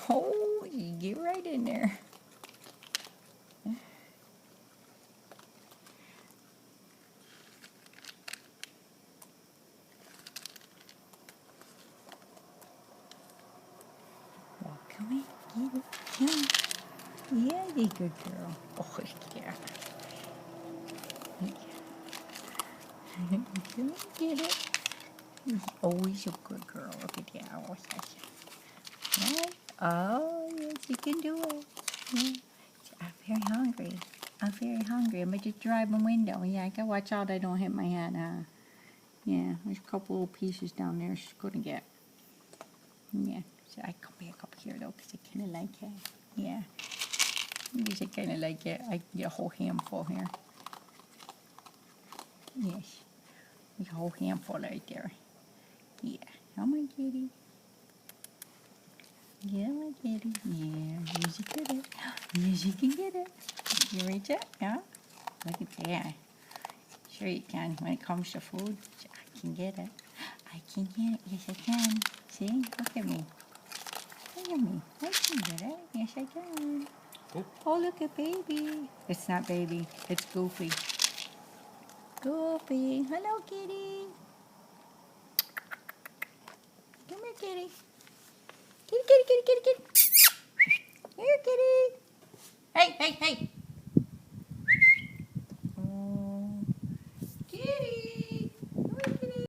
Oh, you get right in there. Well, come in, get it. Come. Yeah, you good girl. Oh, yeah. Come and get it. He's always a good girl. Look at that. Oh, yes. Right? Oh, yes, you can do it. Yeah. I'm very hungry. I'm very hungry. I'm going to drive my window. Yeah, I got to watch out I don't hit my head. Yeah, there's a couple little pieces down there she's going to get. Yeah, so I come back up here though because I kind of like it. Yeah, because I kind of like it. I can get a whole handful here. Yes, a whole handful right there. Yeah, come on, kitty. Yeah, my kitty. Yeah, yes, you get it. Yes, you can get it. You reach it? Yeah? Look at that. Sure you can. When it comes to food, I can get it. I can get it. Yes, I can. See? Look at me. Look at me. I can get it. Yes, I can. Oh, look at baby. It's not baby. It's Goofy. Goofy. Hello, kitty. Come here, kitty. Kitty, kitty, kitty, kitty, kitty. Here, kitty. Hey, hey, hey.